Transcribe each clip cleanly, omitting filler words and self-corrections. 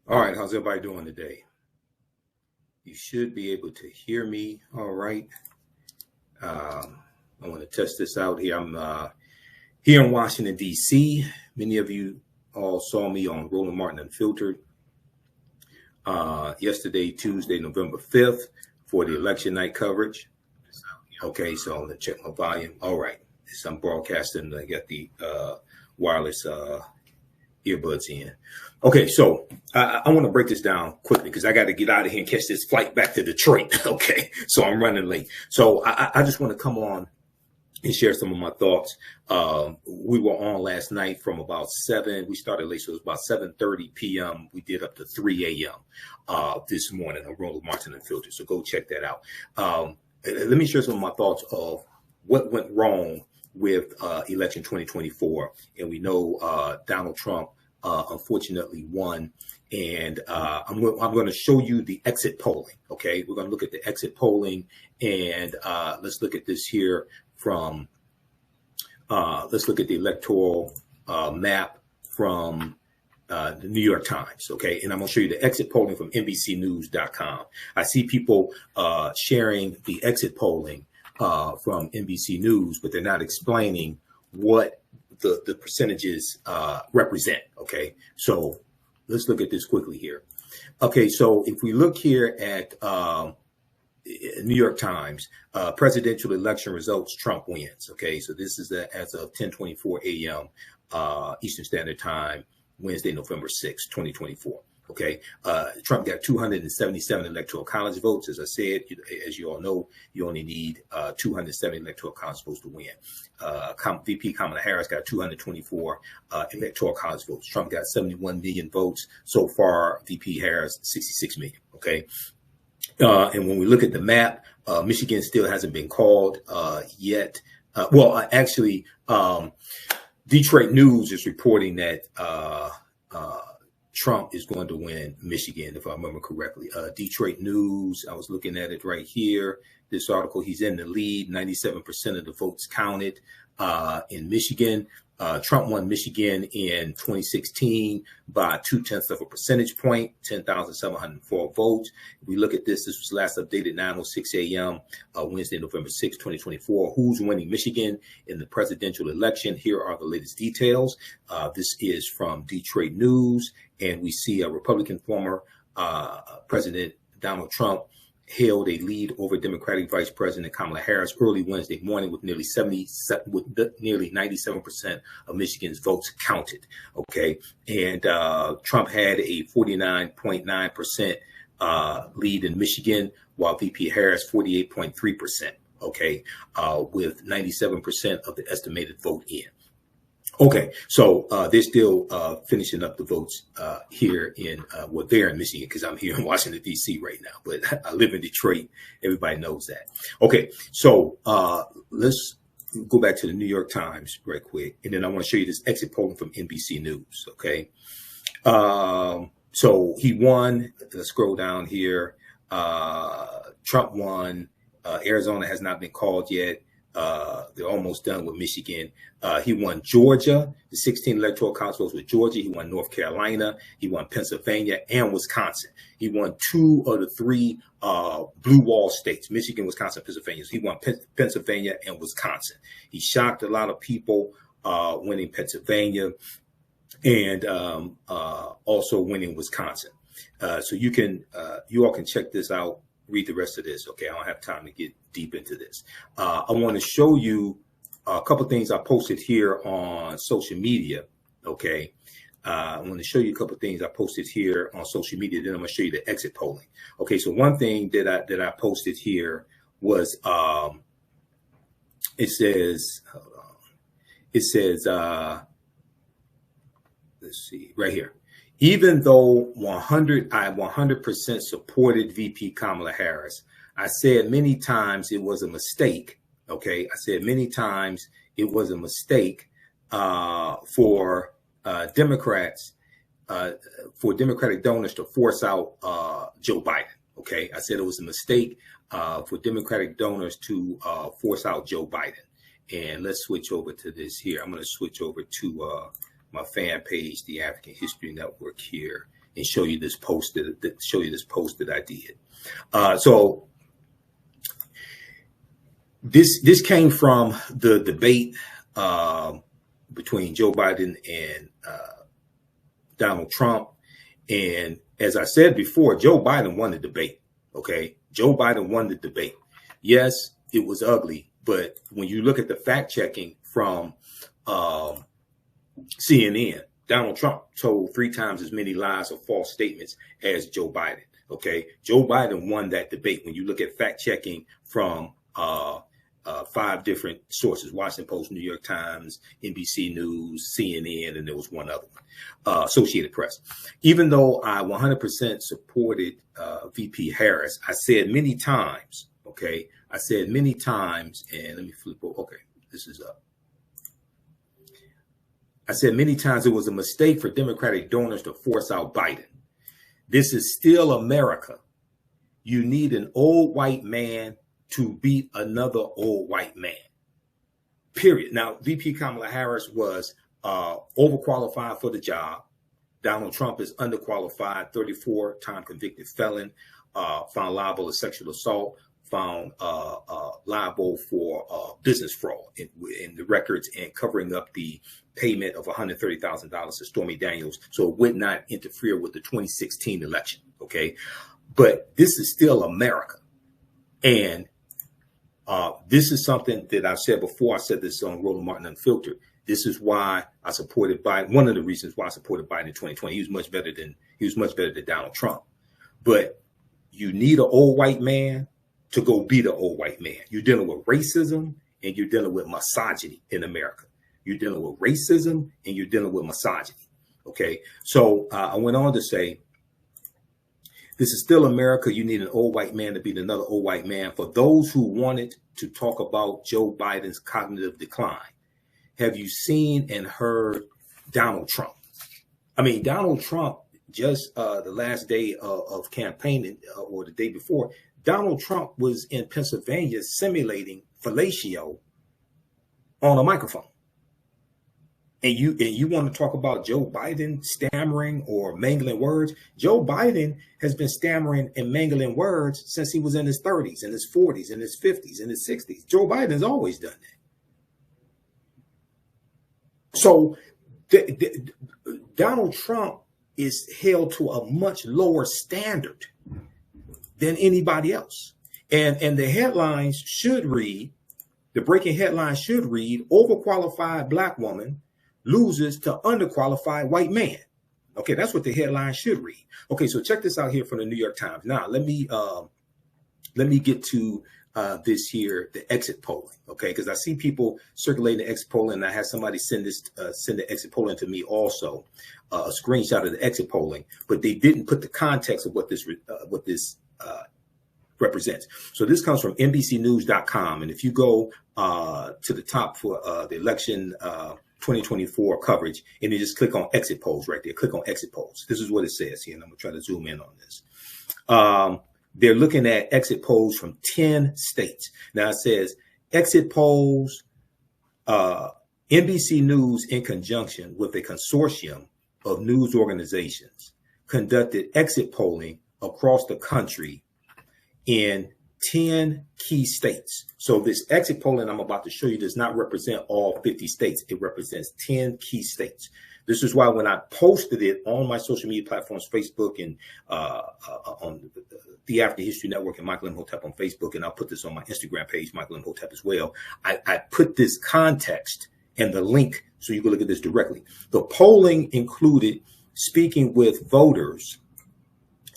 All right, how's everybody doing today? You should be able to hear me all right. I want to test this out here. I'm here in Washington, D.C. Many of you all saw me on Roland Martin Unfiltered yesterday, Tuesday, November 5th, for the election night coverage. Okay, so I'm going to check my volume. All right, so I'm broadcasting. I got the wireless earbuds in. Okay, so I want to break this down quickly because I got to get out of here and catch this flight back to Detroit. Okay, so I'm running late. So I just want to come on and share some of my thoughts. We were on last night from about 7. We started late, so it was about 7:30 p.m. We did up to 3 a.m. This morning on Roland Martin Unfiltered. So go check that out. Let me share some of my thoughts of what went wrong with election 2024. And we know Donald Trump unfortunately won. And I'm going to show you the exit polling. Okay, we're going to look at the exit polling, and let's look at this here from. Let's look at the electoral map from the New York Times. Okay, and I'm going to show you the exit polling from NBCnews.com. I see people sharing the exit polling from NBC News, but they're not explaining what the percentages represent. Okay, so let's look at this quickly here. Okay, so if we look here at New York Times, presidential election results, Trump wins. Okay, so this is as of 10:24 a.m. Eastern Standard Time, Wednesday, November 6, 2024. Okay, Trump got 277 electoral college votes. As I said, as you all know, you only need 270 electoral college votes to win. VP Kamala Harris got 224 electoral college votes. Trump got 71 million votes so far. VP Harris 66 million. Okay, and when we look at the map, Michigan still hasn't been called yet. Actually, Detroit News is reporting that Trump is going to win Michigan, if I remember correctly. Detroit News, I was looking at it right here. This article, he's in the lead, 97% of the votes counted in Michigan. Trump won Michigan in 2016 by 0.2 of a percentage point, 10,704 votes. If we look at this was last updated 9:06 a.m. Wednesday, November 6, 2024. Who's winning Michigan in the presidential election? Here are the latest details. This is from Detroit News, and we see a Republican former President Donald Trump held a lead over Democratic Vice President Kamala Harris early Wednesday morning with nearly 97% of Michigan's votes counted. Okay, and Trump had a 49.9% lead in Michigan, while VP Harris 48.3%. Okay, with 97% of the estimated vote in. Okay, so they're still finishing up the votes here in, they're in Michigan because I'm here in Washington, D.C. right now, but I live in Detroit. Everybody knows that. Okay, so let's go back to the New York Times right quick, and then I want to show you this exit polling from NBC News, okay? So he won. Let's scroll down here. Trump won. Arizona has not been called yet. They're almost done with Michigan. He won Georgia, the 16 electoral college votes with Georgia. He won North Carolina. He won Pennsylvania and Wisconsin. He won 2 of the 3 blue wall states, Michigan, Wisconsin, Pennsylvania. So he won Pennsylvania and Wisconsin. He shocked a lot of people winning Pennsylvania and also winning Wisconsin. So you all can check this out. Read the rest of this. Okay, I don't have time to get deep into this. I want to show you a couple things I posted here on social media. Okay, I want to show you a couple things I posted here on social media. Then I'm going to show you the exit polling. Okay, so one thing that I posted here was it says, hold on. It says, let's see, right here. Even though I 100% supported VP Kamala Harris, I said many times it was a mistake. Okay, I said many times it was a mistake for Democrats, for Democratic donors to force out Joe Biden. Okay, I said it was a mistake for Democratic donors to force out Joe Biden. And let's switch over to this here. I'm going to switch over to my fan page, the African History Network here. and show you this post that I did. So this came from the debate between Joe Biden and Donald Trump. And as I said before, Joe Biden won the debate. Okay, Joe Biden won the debate. Yes, it was ugly, but when you look at the fact checking from CNN, Donald Trump told 3 times as many lies or false statements as Joe Biden. Okay, Joe Biden won that debate when you look at fact checking from 5 different sources: Washington Post, New York Times, NBC News, CNN, and there was one other one, Associated Press. Even though I 100% supported VP Harris, I said many times, okay, and let me flip over. Okay, this is up. I said many times it was a mistake for Democratic donors to force out Biden. This is still America. You need an old white man to beat another old white man, period. Now, VP Kamala Harris was overqualified for the job. Donald Trump is underqualified, 34-time convicted felon, found liable of sexual assault, found liable for business fraud in the records and covering up the payment of $130,000 to Stormy Daniels, so it would not interfere with the 2016 election. Okay, but this is still America, and this is something that I've said before. I said this on Roland Martin Unfiltered. This is why I supported Biden. One of the reasons why I supported Biden in 2020. He was much better than Donald Trump. But you need an old white man to go beat an old white man. You're dealing with racism and you're dealing with misogyny in America. You're dealing with racism and you're dealing with misogyny. Okay, so I went on to say, this is still America. You need an old white man to beat another old white man. For those who wanted to talk about Joe Biden's cognitive decline, have you seen and heard Donald Trump? I mean, Donald Trump, just the last day of campaigning or the day before, Donald Trump was in Pennsylvania simulating fellatio on a microphone. And you want to talk about Joe Biden stammering or mangling words? Joe Biden has been stammering and mangling words since he was in his 30s, in his 40s, in his 50s, in his 60s. Joe Biden's always done that. So Donald Trump is held to a much lower standard than anybody else. And the headlines should read, the breaking headlines should read, overqualified black woman loses to underqualified white man. Okay, that's what the headline should read. Okay, so check this out here from the New York Times. Now, let me get to this here, the exit polling. Okay, because I see people circulating the exit polling, and I had somebody send the exit polling to me also, a screenshot of the exit polling, but they didn't put the context of what this represents. So this comes from NBCnews.com, and if you go to the top for the election 2024 coverage, and you just click on exit polls right there. Click on exit polls. This is what it says here, and I'm going to try to zoom in on this. They're looking at exit polls from 10 states. Now it says exit polls, NBC News in conjunction with a consortium of news organizations conducted exit polling across the country in 10 key states. So this exit polling I'm about to show you does not represent all 50 states. It represents 10 key states. This is why when I posted it on my social media platforms, Facebook and on the African History Network and Michael Imhotep on Facebook, and I'll put this on my Instagram page, Michael Imhotep as well, I put this context and the link so you can look at this directly. The polling included speaking with voters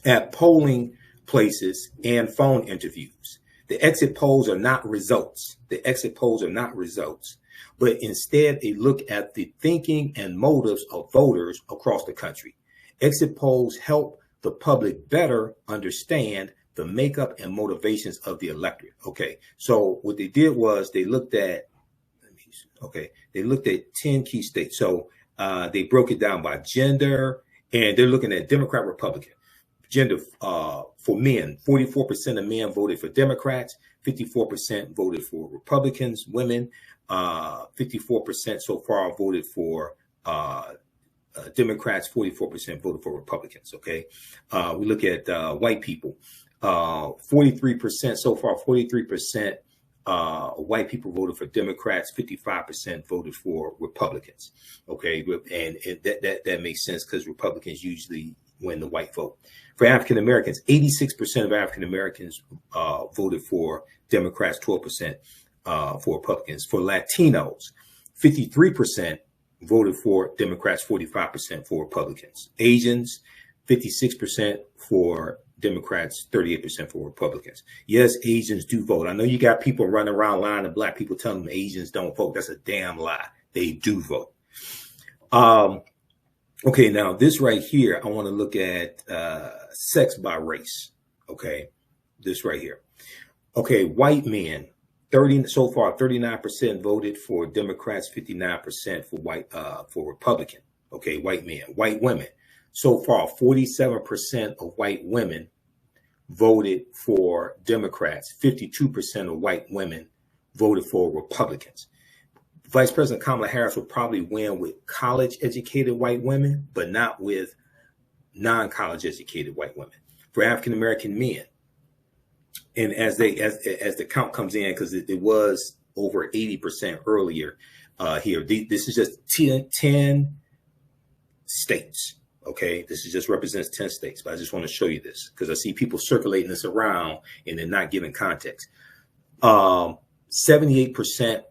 at polling places and phone interviews. The exit polls are not results. The exit polls are not results, but instead a look at the thinking and motives of voters across the country. Exit polls help the public better understand the makeup and motivations of the electorate. Okay, so what they did was they looked at, they looked at 10 key states. So they broke it down by gender, and they're looking at Democrat, Republican. Gender for men, 44% of men voted for Democrats, 54% voted for Republicans. Women, 54% so far voted for Democrats, 44% voted for Republicans. Okay. We look at white people, 43% so far, 43% white people voted for Democrats, 55% voted for Republicans. Okay. And that makes sense because Republicans usually win the white vote. For African Americans, 86% of African Americans voted for Democrats, 12% for Republicans. For Latinos, 53% voted for Democrats, 45% for Republicans. Asians, 56% for Democrats, 38% for Republicans. Yes, Asians do vote. I know you got people running around lying to black people telling them Asians don't vote. That's a damn lie. They do vote. Okay, now this right here, I want to look at sex by race. Okay, this right here. Okay, white men, 30 so far, 39% voted for Democrats, 59% for Republican. Okay, white men. White women, so far, 47% of white women voted for Democrats, 52% of white women voted for Republicans. Vice President Kamala Harris will probably win with college-educated white women, but not with non-college educated white women. For African-American men, and as the count comes in, because it was over 80% earlier here, this is just 10 states. Okay, this is just represents 10 states, but I just want to show you this because I see people circulating this around and they're not giving context. 78%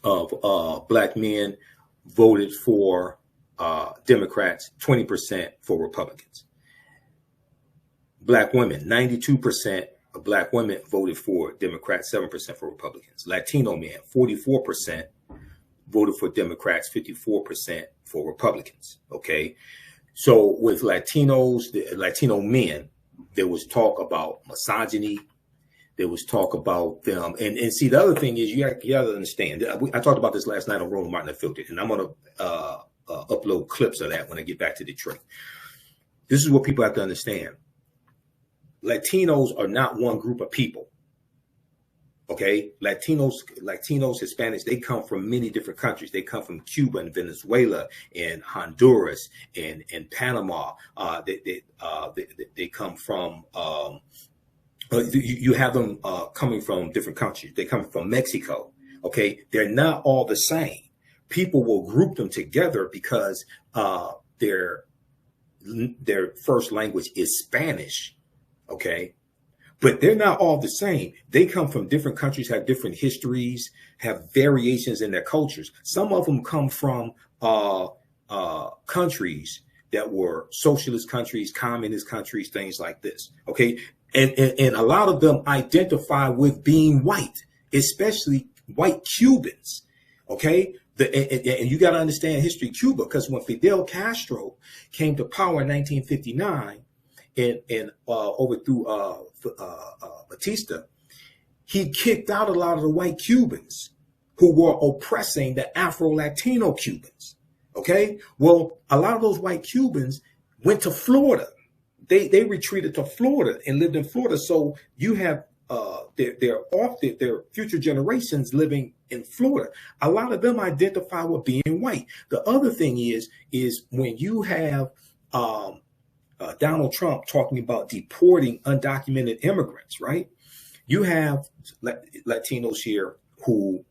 of black men voted for Democrats, 20% for Republicans. Black women, 92% of black women voted for Democrats, 7% for Republicans. Latino men, 44% voted for Democrats, 54% for Republicans. Okay. So with Latinos, the Latino men, there was talk about misogyny. There was talk about them. And see, the other thing is you got to understand. I talked about this last night on Roland Martin Unfiltered, and I'm going to upload clips of that when I get back to Detroit. This is what people have to understand. Latinos are not one group of people. Okay, Latinos, Hispanics, they come from many different countries. They come from Cuba and Venezuela and Honduras and Panama. They come from, you have them coming from different countries. They come from Mexico. Okay, they're not all the same. People will group them together because their first language is Spanish. Okay. But they're not all the same. They come from different countries, have different histories, have variations in their cultures. Some of them come from countries that were socialist countries, communist countries, things like this. Okay. And a lot of them identify with being white, especially white Cubans. Okay. And you got to understand history of Cuba, because when Fidel Castro came to power in 1959 and overthrew Batista, he kicked out a lot of the white Cubans who were oppressing the Afro-Latino Cubans. Okay, well, a lot of those white Cubans went to Florida. They retreated to Florida and lived in Florida. So you have their future generations living in Florida. A lot of them identify with being white. The other thing is when you have Donald Trump talking about deporting undocumented immigrants, right? You have Latinos here who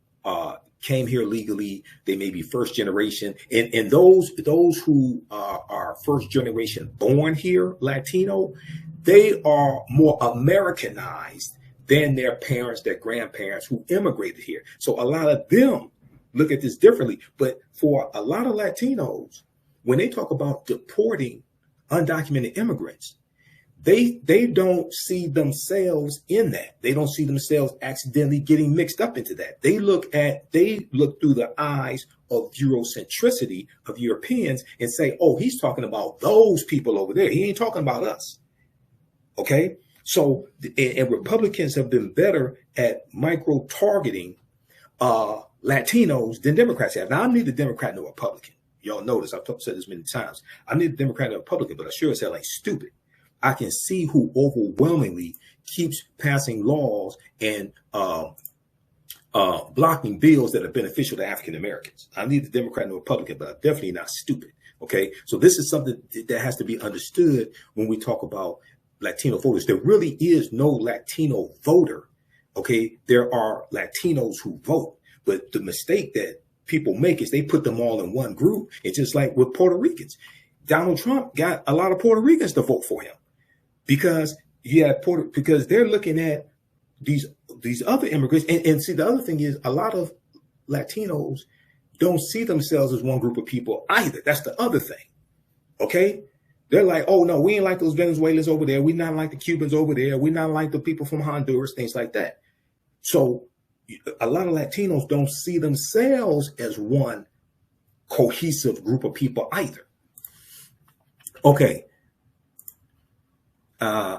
came here legally. They may be first generation, and those who are first generation born here, Latino, they are more Americanized than their parents, their grandparents who immigrated here. So a lot of them look at this differently. But for a lot of Latinos, when they talk about deporting undocumented immigrants, they don't see themselves in that. They don't see themselves accidentally getting mixed up into that. They look through the eyes of Eurocentricity of Europeans and say, oh, he's talking about those people over there. He ain't talking about us. Okay. So, and Republicans have been better at micro targeting Latinos than Democrats have. Now, I'm neither Democrat nor Republican. Y'all notice, I've said this many times. I'm neither Democrat nor Republican, but I sure as hell ain't stupid. I can see who overwhelmingly keeps passing laws and blocking bills that are beneficial to African Americans. I'm neither Democrat nor Republican, but I'm definitely not stupid. Okay, so this is something that has to be understood when we talk about Latino voters. There really is no Latino voter. Okay, there are Latinos who vote, but the mistake that people make is they put them all in one group. It's just like with Puerto Ricans. Donald Trump got a lot of Puerto Ricans to vote for him because because they're looking at these other immigrants. And see, the other thing is a lot of Latinos don't see themselves as one group of people either. That's the other thing. Okay. They're like, oh no, we ain't like those Venezuelans over there. We're not like the Cubans over there. We're not like the people from Honduras, things like that. So a lot of Latinos don't see themselves as one cohesive group of people either. Okay.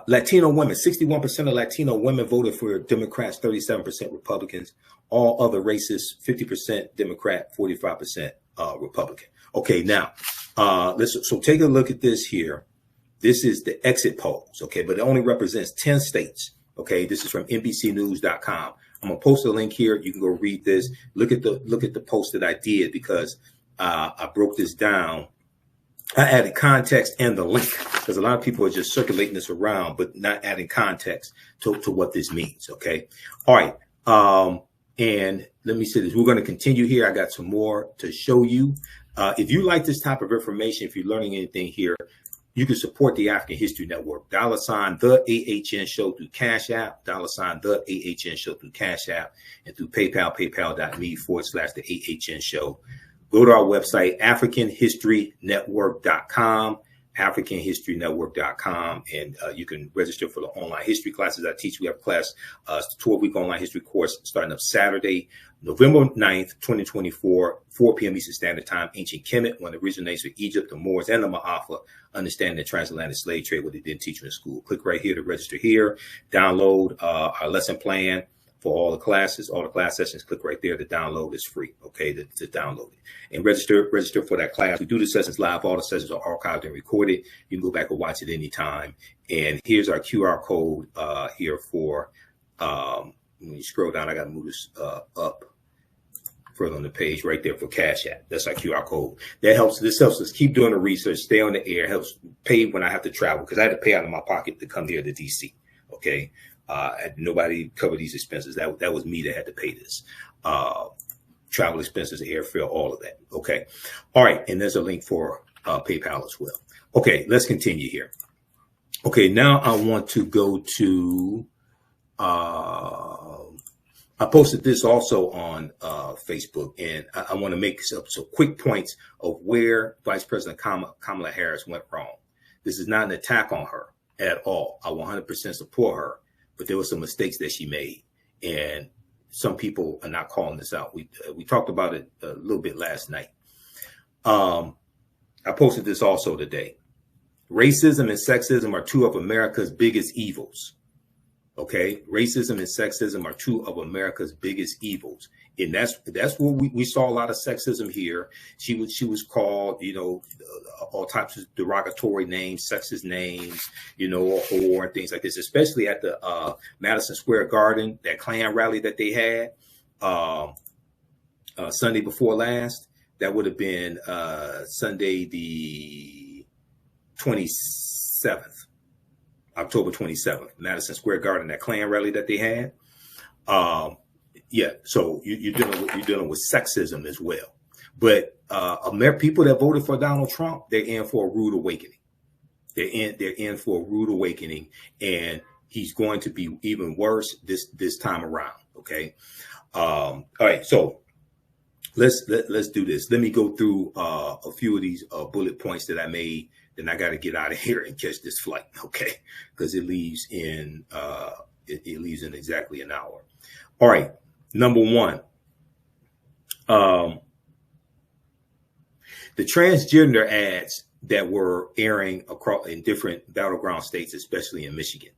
Latino women, 61% of Latino women voted for Democrats, 37% Republicans. All other races, 50% Democrat, 45% Republican. Okay, now so take a look at this here. This is the exit polls, okay, but it only represents 10 states. Okay, this is from NBCnews.com. I'm gonna post a link here. You can go read this. Look at the post that I did because I broke this down. I added context and the link because a lot of people are just circulating this around, but not adding context to what this means. Okay. All right. And let me say this. We're going to continue here. I got some more to show you. If you like this type of information, if you're learning anything here, you can support the African History Network. $, the AHN show through Cash App, $, the AHN show through Cash App, and through PayPal, paypal.me/the AHN show. Go to our website, AfricanHistoryNetwork.com, AfricanHistoryNetwork.com, and you can register for the online history classes I teach. We have a class, 12-week online history course starting up Saturday, November 9th, 2024, 4 p.m. Eastern Standard Time. Ancient Kemet, one of the originates of Egypt, the Moors, and the Ma'afa, understanding the transatlantic slave trade, what they didn't teach you in school. Click right here to register here. Download our lesson plan for all the classes, all the class sessions. Click right there to download. It's free, okay, to download it. And register for that class. We do the sessions live. All the sessions are archived and recorded. You can go back and watch it anytime. And here's our QR code here for, when you scroll down, I got to move this up further on the page right there for Cash App. That's our QR code. This helps us keep doing the research, stay on the air, helps pay when I have to travel because I had to pay out of my pocket to come here to DC, okay? Nobody covered these expenses. That was me that had to pay this. Travel expenses, airfare, all of that. Okay. All right. And there's a link for PayPal as well. Okay. Let's continue here. Okay. Now I want to go to, I posted this also on Facebook, and I want to make some quick points of where Vice President Kamala Harris went wrong. This is not an attack on her at all. I 100% support her. But there were some mistakes that she made, and some people are not calling this out. We talked about it a little bit last night. I posted this also today. Racism and sexism are two of America's biggest evils. Okay, racism and sexism are two of America's biggest evils, and that's where we saw a lot of sexism here. She was called, you know, all types of derogatory names, sexist names, you know, or things like this, especially at the Madison Square Garden, that Klan rally that they had Sunday before last. That would have been Sunday the 27th. October 27th, Madison Square Garden, that Klan rally that they had. Yeah, so you're dealing with sexism as well. But people that voted for Donald Trump, they're in for a rude awakening. They're in for a rude awakening, and he's going to be even worse this time around. Okay. All right. So let's do this. Let me go through a few of these bullet points that I made. Then I got to get out of here and catch this flight, okay? Because it leaves in exactly an hour. All right, number one, the transgender ads that were airing across in different battleground states, especially in Michigan.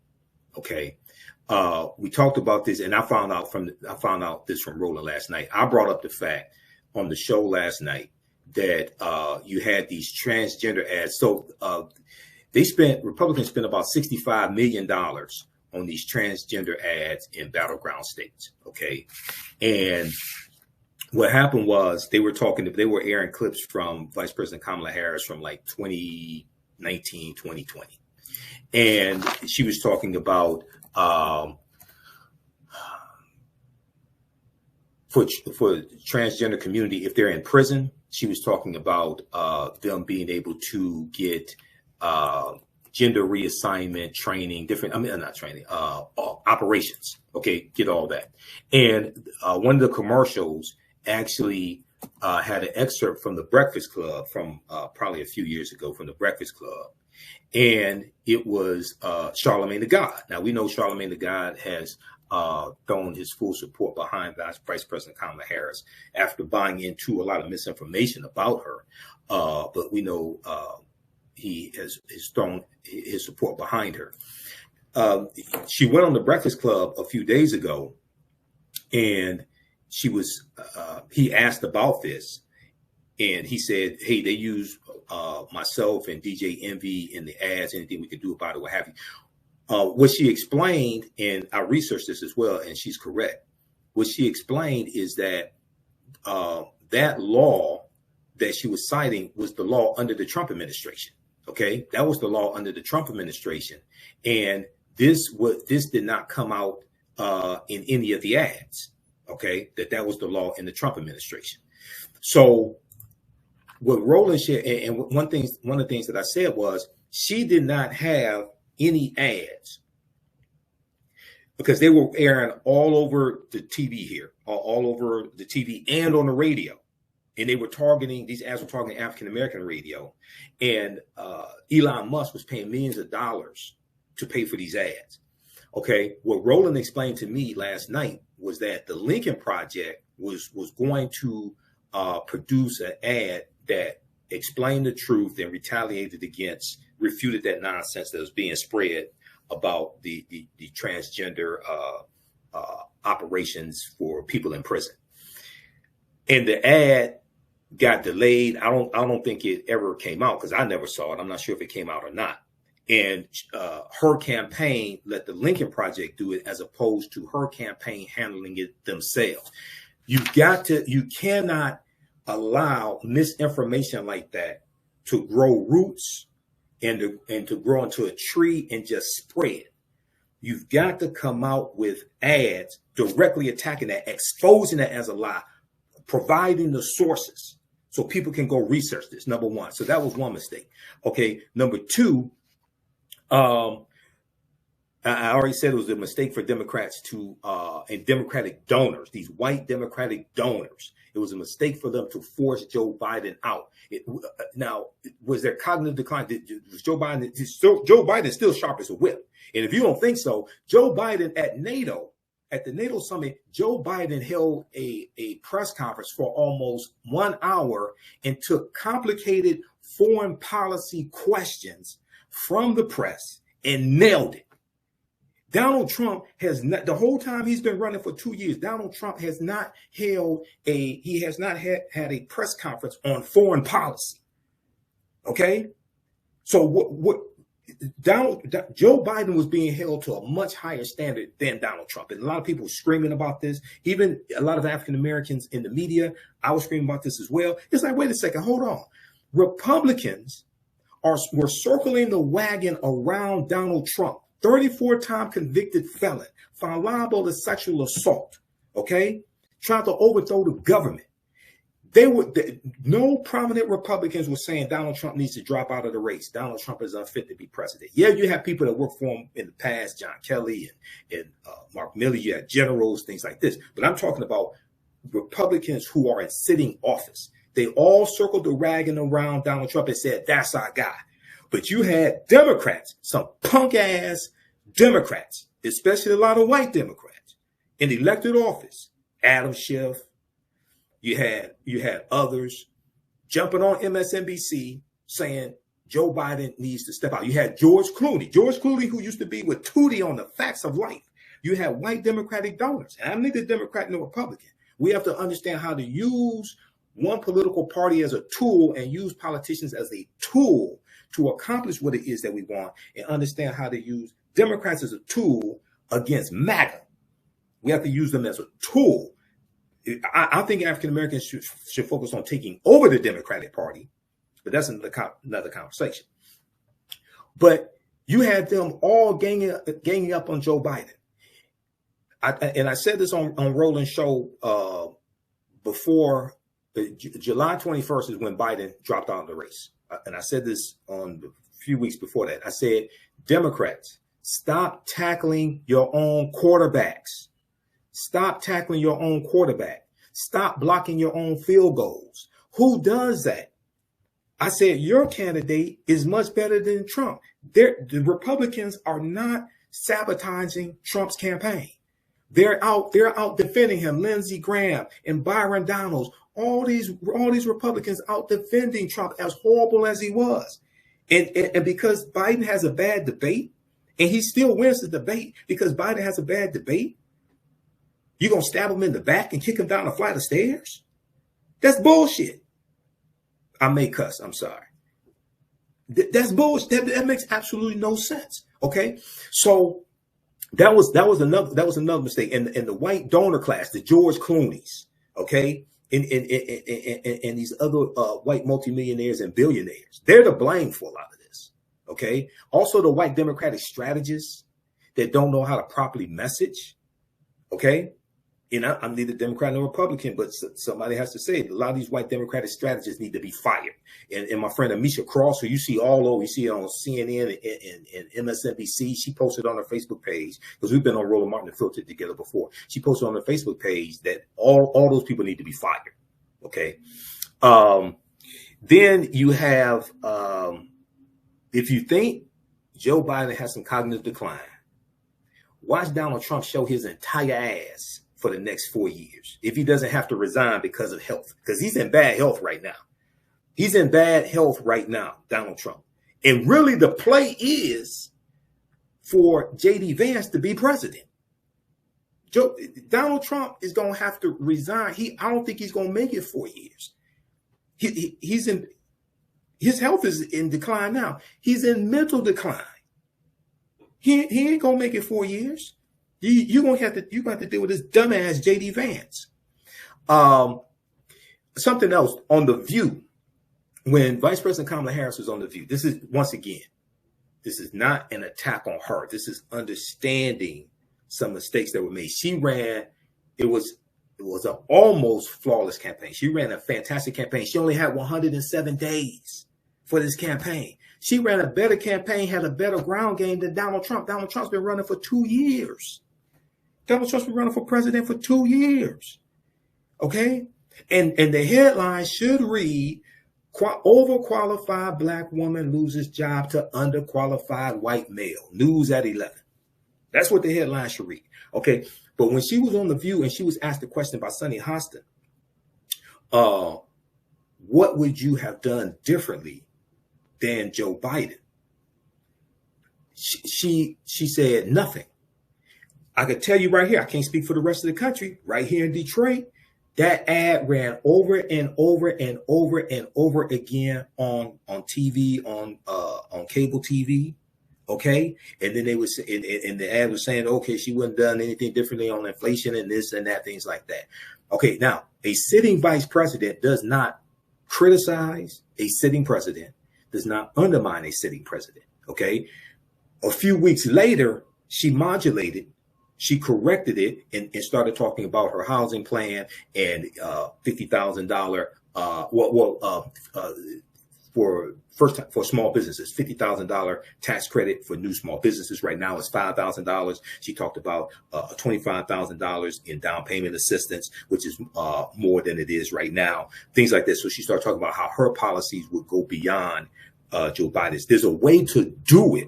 Okay, we talked about this, and I found out this from Roland last night. I brought up the fact on the show last night that you had these transgender ads. So Republicans spent about $65 million on these transgender ads in battleground states. Okay. And what happened was they were airing clips from Vice President Kamala Harris from like 2019, 2020. And she was talking about for transgender community, if they're in prison, she was talking about them being able to get gender reassignment training, operations. Okay, get all that. And one of the commercials actually had an excerpt from the Breakfast Club from probably a few years ago from the Breakfast Club. And it was Charlemagne the God. Now, we know Charlemagne the God has thrown his full support behind Vice President Kamala Harris after buying into a lot of misinformation about her. But we know he has thrown his support behind her. She went on the Breakfast Club a few days ago, and he asked about this, and he said, hey, they use myself and DJ Envy in the ads, anything we can do about it, what have you. What she explained, and I researched this as well, and she's correct. What she explained is that that law that she was citing was the law under the Trump administration. Okay, that was the law under the Trump administration, and this did not come out in any of the ads. Okay, that was the law in the Trump administration. So what Roland shared, and one of the things that I said was she did not have any ads because they were airing all over the TV here, all over the TV and on the radio. And they were these ads were targeting African-American radio. And Elon Musk was paying millions of dollars to pay for these ads. Okay. What Roland explained to me last night was that the Lincoln Project was going to produce an ad that explained the truth and refuted that nonsense that was being spread about the transgender operations for people in prison. And the ad got delayed. I don't think it ever came out because I never saw it. I'm not sure if it came out or not. And her campaign let the Lincoln Project do it as opposed to her campaign handling it themselves. You cannot allow misinformation like that to grow roots and to grow into a tree and just spread. You've got to come out with ads directly attacking that, exposing that as a lie, providing the sources so people can go research this, number one. So that was one mistake. Okay. Number two, I already said it was a mistake for Democrats and Democratic donors, these white Democratic donors. It was a mistake for them to force Joe Biden out. Now, was there cognitive decline? Was Joe Biden is still sharp as a whip. And if you don't think so, Joe Biden at the NATO summit, Joe Biden held a press conference for almost 1 hour and took complicated foreign policy questions from the press and nailed it. Donald Trump has not, the whole time he's been running for 2 years, Donald Trump has not had a press conference on foreign policy. Okay. So Joe Biden was being held to a much higher standard than Donald Trump. And a lot of people were screaming about this. Even a lot of African Americans in the media, I was screaming about this as well. It's like, wait a second, hold on. Republicans were circling the wagon around Donald Trump. 34-time convicted felon, found liable to sexual assault, okay? Trying to overthrow the government. No prominent Republicans were saying Donald Trump needs to drop out of the race. Donald Trump is unfit to be president. Yeah, you have people that worked for him in the past, John Kelly and Mark Milley, you had generals, things like this. But I'm talking about Republicans who are in sitting office. They all circled the wagon around Donald Trump and said, that's our guy. But you had Democrats, some punk ass Democrats, especially a lot of white Democrats in elected office. Adam Schiff, you had others jumping on MSNBC saying Joe Biden needs to step out. You had George Clooney, who used to be with Tootie on The Facts of Life. You had white Democratic donors. And I'm neither Democrat nor Republican. We have to understand how to use one political party as a tool and use politicians as a tool to accomplish what it is that we want, and understand how to use Democrats as a tool against MAGA. We have to use them as a tool. I think African Americans should focus on taking over the Democratic Party, but that's another conversation. But you had them all ganging up on Joe Biden. I said this on Roland's show before July 21st is when Biden dropped out of the race. And I said this on a few weeks before that. I said, Democrats, stop tackling your own quarterbacks. Stop tackling your own quarterback. Stop blocking your own field goals. Who does that? I said, your candidate is much better than Trump. The Republicans are not sabotaging Trump's campaign. They're out defending him. Lindsey Graham and Byron Donalds, all these Republicans out defending Trump, as horrible as he was. And because Biden has a bad debate, and he still wins the debate because Biden has a bad debate, you're going to stab him in the back and kick him down a flight of stairs? That's bullshit. I may cuss. I'm sorry. That's bullshit. That makes absolutely no sense. Okay. So that was another mistake. And the white donor class, the George Clooney's, okay, and these other white multimillionaires and billionaires, they're to blame for a lot of this. Okay. Also the white Democratic strategists that don't know how to properly message. Okay. You know, I'm neither Democrat nor Republican, but somebody has to say it. A lot of these white Democratic strategists need to be fired. And my friend Amisha Cross, who you see all over, you see it on CNN and MSNBC, she posted on her Facebook page, because we've been on Roland Martin and Filtered together before. She posted on her Facebook page that all those people need to be fired. Okay. Then you have, if you think Joe Biden has some cognitive decline, watch Donald Trump show his entire ass for the next 4 years, if he doesn't have to resign because of health, because he's in bad health right now. He's in bad health right now, Donald Trump. And really the play is for J.D. Vance to be president. Donald Trump is going to have to resign. I don't think he's going to make it 4 years. His health is in decline now. He's in mental decline. He ain't going to make it 4 years. You're going to have to deal with this dumbass J.D. Vance. Something else on The View. When Vice President Kamala Harris was on The View, this is, once again, this is not an attack on her. This is understanding some mistakes that were made. She ran, it was an almost flawless campaign. She ran a fantastic campaign. She only had 107 days for this campaign. She ran a better campaign, had a better ground game than Donald Trump. Donald Trump's been running for 2 years. Donald Trump's been running for president for 2 years. Okay? And the headline should read, overqualified black woman loses job to underqualified white male. News at 11. That's what the headline should read. Okay? But when she was on The View and she was asked a question by Sonny Hostin, what would you have done differently than Joe Biden? She said nothing. I could tell you right here, I can't speak for the rest of the country, right here in Detroit, that ad ran over and over and over and over again on TV, on cable TV. Okay. And then they would say, and the ad was saying, okay, she wouldn't have done anything differently on inflation and this and that, things like that. Okay. Now, a sitting vice president does not criticize a sitting president, does not undermine a sitting president. Okay. A few weeks later, she modulated, she corrected it and started talking about her housing plan and $50,000 for small businesses, $50,000 tax credit for new small businesses. Right now it's $5,000. She talked about $25,000 in down payment assistance, which is more than it is right now. Things like this. So she started talking about how her policies would go beyond Joe Biden's. There's a way to do it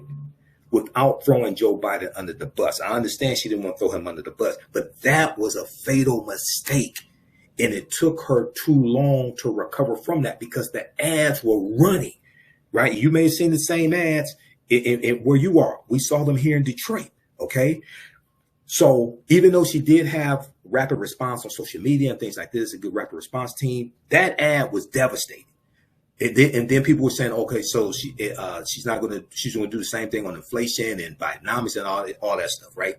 without throwing Joe Biden under the bus. I understand she didn't want to throw him under the bus, but that was a fatal mistake. And it took her too long to recover from that because the ads were running, right? You may have seen the same ads in where you are. We saw them here in Detroit, okay? So even though she did have rapid response on social media and things like this, a good rapid response team, that ad was devastating. And then people were saying, okay, so she's going to do the same thing on inflation and Bidenomics and all that stuff, right?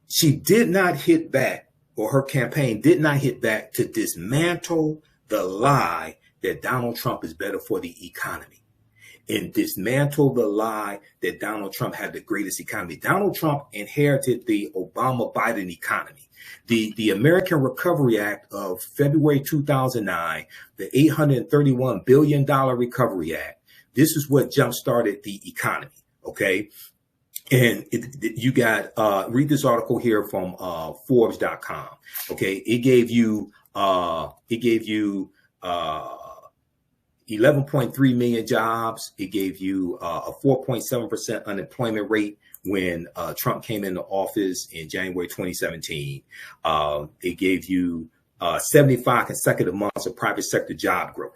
She did not hit back or her campaign did not hit back to dismantle the lie that Donald Trump is better for the economy, and dismantle the lie that Donald Trump had the greatest economy. Donald Trump inherited the Obama-Biden economy. The American Recovery Act of February 2009, the $831 billion Recovery Act, this is what jump-started the economy, okay? And you got, read this article here from Forbes.com, okay? It gave you 11.3 million jobs. It gave you a 4.7% unemployment rate when Trump came into office in January 2017. It gave you 75 consecutive months of private sector job growth.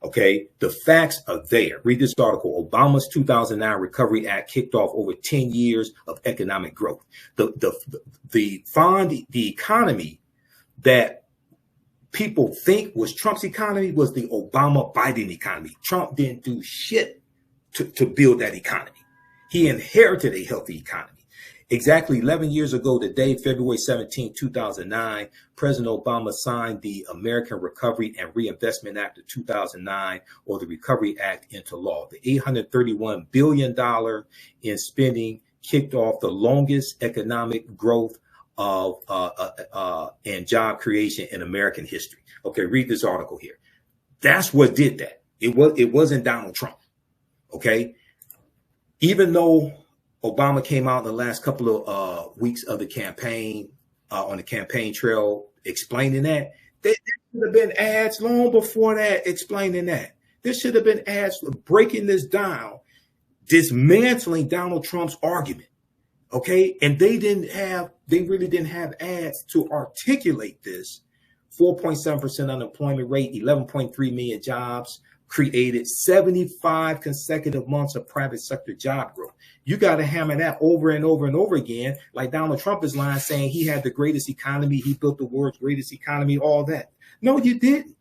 Okay, the facts are there. Read this article. Obama's 2009 Recovery Act kicked off over 10 years of economic growth. The economy that people think was Trump's economy was the Obama-Biden economy. Trump didn't do shit to build that economy. He inherited a healthy economy. Exactly 11 years ago today, February 17, 2009, President Obama signed the American Recovery and Reinvestment Act of 2009, or the Recovery Act, into law. The $831 billion in spending kicked off the longest economic growth of and job creation in American history. Okay, read this article here. That's what did that. It wasn't Donald Trump. Okay, even though Obama came out in the last couple of weeks of the campaign, on the campaign trail, explaining that, there should have been ads long before that explaining that. There should have been ads breaking this down, dismantling Donald Trump's argument. Okay, and they really didn't have ads to articulate this. 4.7% unemployment rate, 11.3 million jobs created, 75 consecutive months of private sector job growth. You got to hammer that over and over and over again, like Donald Trump is lying, saying he had the greatest economy, he built the world's greatest economy, all that. No, you didn't.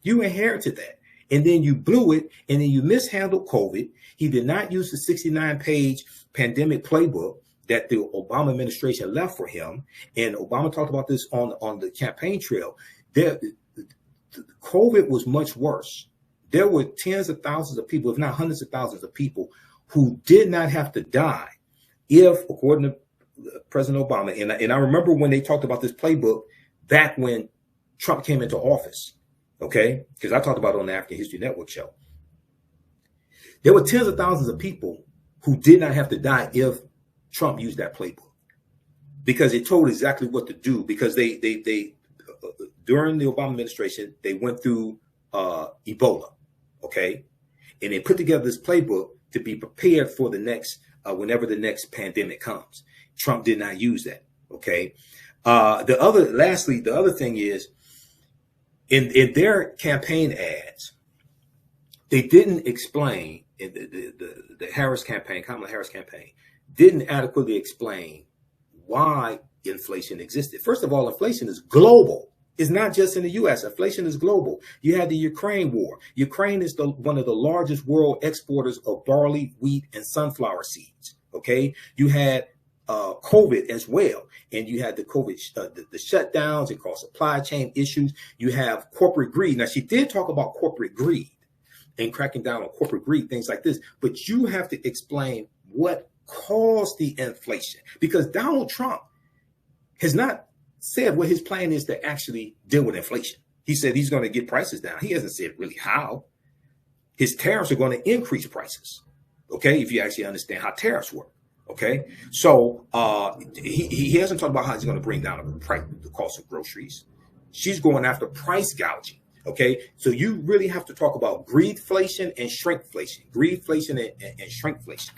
You inherited that. And then you blew it, and then you mishandled COVID. He did not use the 69-page pandemic playbook that the Obama administration left for him. And Obama talked about this on the campaign trail. COVID was much worse. There were tens of thousands of people, if not hundreds of thousands of people, who did not have to die if, according to President Obama, and I remember when they talked about this playbook back when Trump came into office, okay, because I talked about it on the African History Network show. There were tens of thousands of people who did not have to die if Trump used that playbook, because it told exactly what to do, because they during the Obama administration, they went through Ebola, okay, and they put together this playbook to be prepared for the next, whenever the next pandemic comes. Trump did not use that, okay. The other thing is, in their campaign ads, they didn't explain, in the Harris campaign, Kamala Harris campaign, didn't adequately explain why inflation existed. First of all, inflation is global. It's not just in the U.S. Inflation is global. You had the Ukraine war. Ukraine is one of the largest world exporters of barley, wheat, and sunflower seeds. Okay, you had COVID as well, and you had the COVID, the shutdowns. It caused supply chain issues. You have corporate greed. Now, she did talk about corporate greed and cracking down on corporate greed, things like this. But you have to explain what caused the inflation, because Donald Trump has not said what his plan is to actually deal with inflation. He said he's going to get prices down. He hasn't said really how. His tariffs are going to increase prices. Okay, if you actually understand how tariffs work. Okay, so he hasn't talked about how he's going to bring down the cost of groceries. She's going after price gouging. Okay, so you really have to talk about greedflation and shrinkflation. Greedflation and shrinkflation.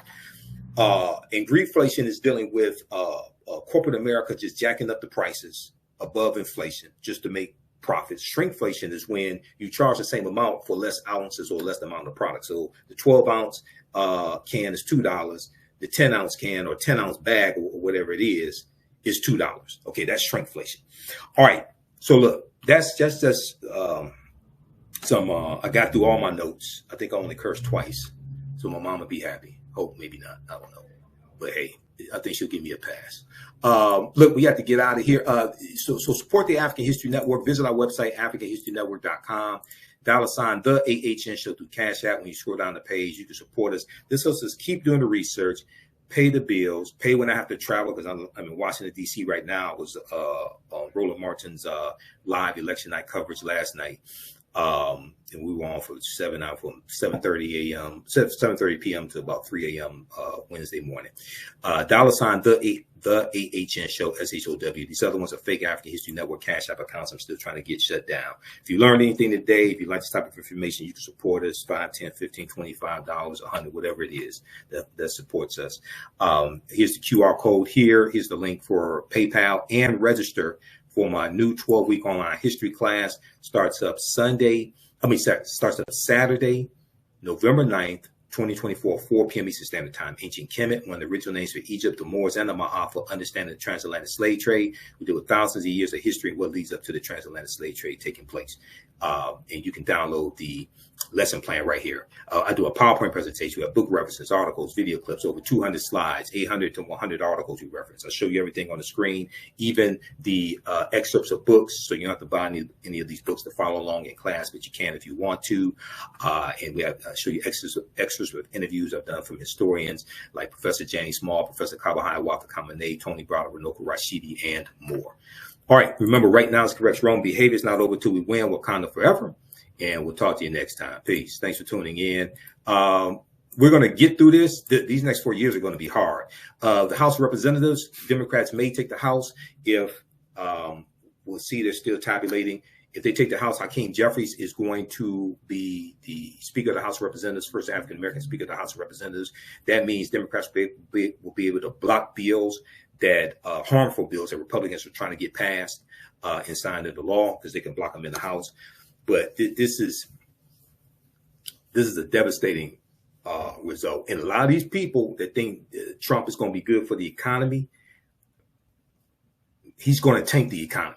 And greedflation is dealing with corporate America just jacking up the prices above inflation just to make profits. Shrinkflation is when you charge the same amount for less ounces or less amount of product. So the 12-ounce can is $2. The 10-ounce can or 10-ounce bag or whatever it is $2. Okay, that's shrinkflation. All right. So look, that's just some. I got through all my notes. I think I only cursed twice, so my mom would be happy. Hope maybe not. I don't know. But hey, I think she'll give me a pass. Look, we have to get out of here. So support the African History Network. Visit our website, AfricanHistoryNetwork.com. $ the AHN show through Cash App. When you scroll down the page, you can support us. This helps us keep doing the research, pay the bills, pay when I have to travel, because I'm in Washington, D.C. right now. I was on Roland Martin's live election night coverage last night. And we were on from 7:30 a.m. 7:30 p.m. to about 3 a.m. Wednesday morning. $ the AHN show, SHOW. These other ones are fake African History Network Cash App accounts. I'm still trying to get shut down. If you learned anything today, if you like this type of information, you can support us. $5, $10, $15, $25, $100, whatever it is that supports us. Here's the QR code here. Here's the link for PayPal, and register for my new 12-week online history class. Starts up Saturday, November 9th, 2024, 4 p.m. Eastern Standard Time. Ancient Kemet, one of the original names for Egypt, the Moors, and the Ma'afa, understanding the transatlantic slave trade. We deal with thousands of years of history and what leads up to the transatlantic slave trade taking place. And you can download the lesson plan right here. I do a PowerPoint presentation. We have book references, articles, video clips, over 200 slides, 800 to 100 articles we reference. I show you everything on the screen, even the excerpts of books. So you don't have to buy any of these books to follow along in class, but you can if you want to. And we have show you extras with interviews I've done from historians like Professor Janie Small, Professor Kabahai Wafa Kamene, Tony Browder, Runoko Rashidi, and more. All right. Remember, right now is correct. Wrong behavior is not over till we win. Wakanda forever. And we'll talk to you next time. Peace. Thanks for tuning in. We're going to get through this. These next 4 years are going to be hard. The House of Representatives, Democrats may take the House if we'll see they're still tabulating. If they take the House, Hakeem Jeffries is going to be the Speaker of the House of Representatives, first African-American Speaker of the House of Representatives. That means Democrats will be able to block bills that harmful bills that Republicans are trying to get passed and signed into law, because they can block them in the House. But this is a devastating result. And a lot of these people that think Trump is going to be good for the economy, he's going to tank the economy.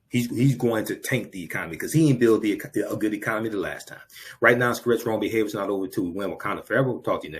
He's going to tank the economy because he didn't build a good economy the last time. Right now, it's correct. Wrong behavior is not over till we win. Wakanda forever. We'll talk to you next.